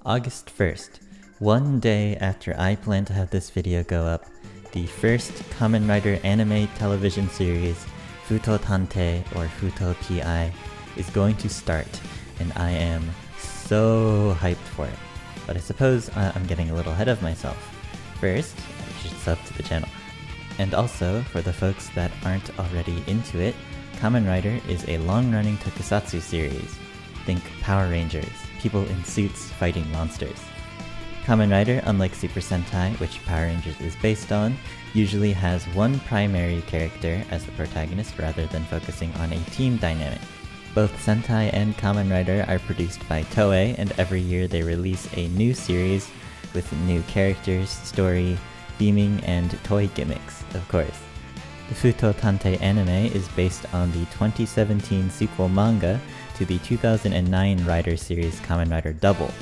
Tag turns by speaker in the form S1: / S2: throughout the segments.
S1: August 1st, one day after I plan to have this video go up, the first Kamen Rider anime television series, Fuuto Tante or Fuuto PI, is going to start, and I am so hyped for it. But I suppose I'm getting a little ahead of myself. First, I should sub to the channel. And also, for the folks that aren't already into it, Kamen Rider is a long-running Tokusatsu series. Think Power Rangers, people in suits fighting monsters. Kamen Rider, unlike Super Sentai, which Power Rangers is based on, usually has one primary character as the protagonist rather than focusing on a team dynamic. Both Sentai and Kamen Rider are produced by Toei, and every year they release a new series with new characters, story, theming, and toy gimmicks, of course. The Fuuto Tante anime is based on the 2017 sequel manga to the 2009 Rider series Kamen Rider Double.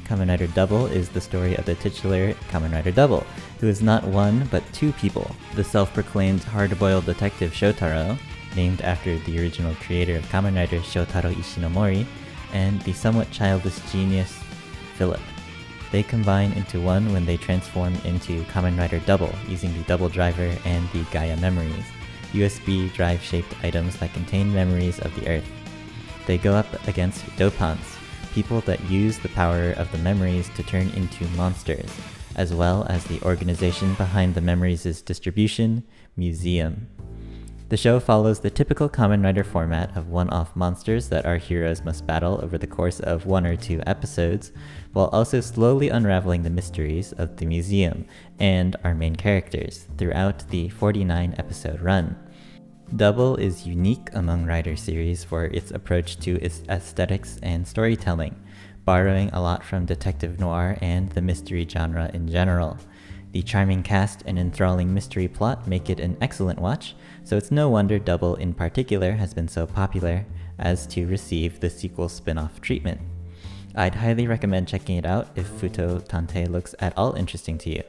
S1: Kamen Rider Double is the story of the titular Kamen Rider Double, who is not one but two people: the self-proclaimed hard-boiled detective Shotaro, named after the original creator of Kamen Rider Shotaro Ishinomori, and the somewhat childish genius Philip. They combine into one when they transform into Kamen Rider Double, using the Double Driver and the Gaia Memories, USB drive-shaped items that contain memories of the Earth. They go up against Dopants, people that use the power of the memories to turn into monsters, as well as the organization behind the memories' distribution, Museum. The show follows the typical Kamen Rider format of one-off monsters that our heroes must battle over the course of 1 or 2 episodes, while also slowly unraveling the mysteries of the museum and our main characters throughout the 49-episode run. Double is unique among Rider series for its approach to its aesthetics and storytelling, borrowing a lot from detective noir and the mystery genre in general. The charming cast and enthralling mystery plot make it an excellent watch, so it's no wonder Double in particular has been so popular as to receive the sequel spin-off treatment. I'd highly recommend checking it out if Fuuto Tante looks at all interesting to you.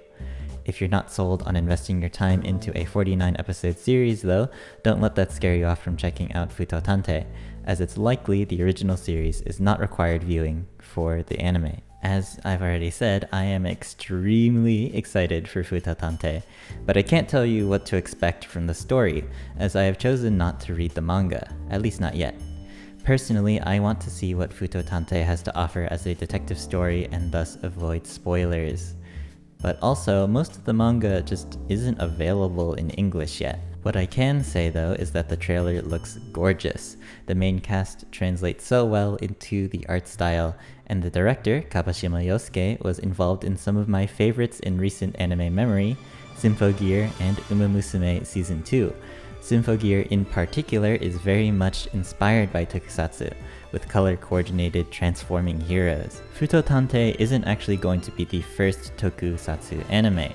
S1: If you're not sold on investing your time into a 49-episode series though, don't let that scare you off from checking out Fuuto Tante, as it's likely the original series is not required viewing for the anime. As I've already said, I am extremely excited for Fuuto Tante, but I can't tell you what to expect from the story, as I have chosen not to read the manga, at least not yet. Personally, I want to see what Fuuto Tante has to offer as a detective story and thus avoid spoilers. But also, most of the manga just isn't available in English yet. What I can say though is that the trailer looks gorgeous. The main cast translates so well into the art style, and the director, Kabashima Yosuke, was involved in some of my favorites in recent anime memory, Symphogear and Umamusume Season 2. Symphogear in particular is very much inspired by Tokusatsu, with color-coordinated transforming heroes. Fuuto Tante isn't actually going to be the first Tokusatsu anime.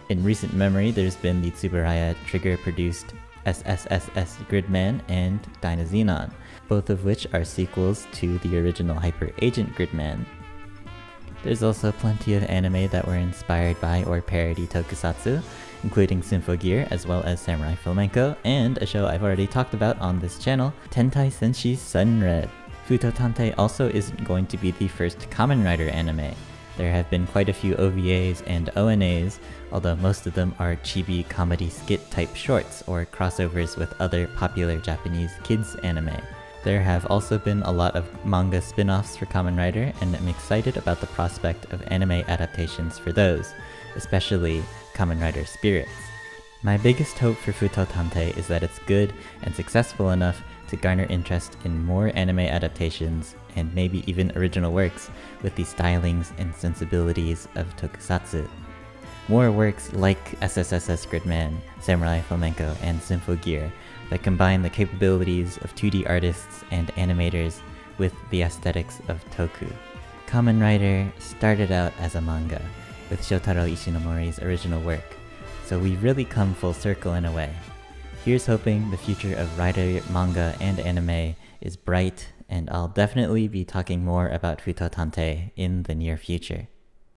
S1: In recent memory, there's been the Tsuburaya Trigger-produced SSSS Gridman and Dynazenon, both of which are sequels to the original Hyper Agent Gridman. There's also plenty of anime that were inspired by or parody Tokusatsu, including Symphogear as well as Samurai Flamenco, and a show I've already talked about on this channel, Tentai Senshi Sunred. Fuuto Tante also isn't going to be the first Kamen Rider anime. There have been quite a few OVAs and ONAs, although most of them are chibi comedy skit type shorts or crossovers with other popular Japanese kids anime. There have also been a lot of manga spin-offs for Kamen Rider, and I'm excited about the prospect of anime adaptations for those, especially Kamen Rider Spirits. My biggest hope for Fuuto Tante is that it's good and successful enough to garner interest in more anime adaptations and maybe even original works with the stylings and sensibilities of Tokusatsu. More works like SSSS Gridman, Samurai Flamenco, and Symphogear that combine the capabilities of 2D artists and animators with the aesthetics of Toku. Kamen Rider started out as a manga, with Shotaro Ishinomori's original work, so we've really come full circle in a way. Here's hoping the future of Rider manga and anime is bright, and I'll definitely be talking more about Fuuto Tante in the near future.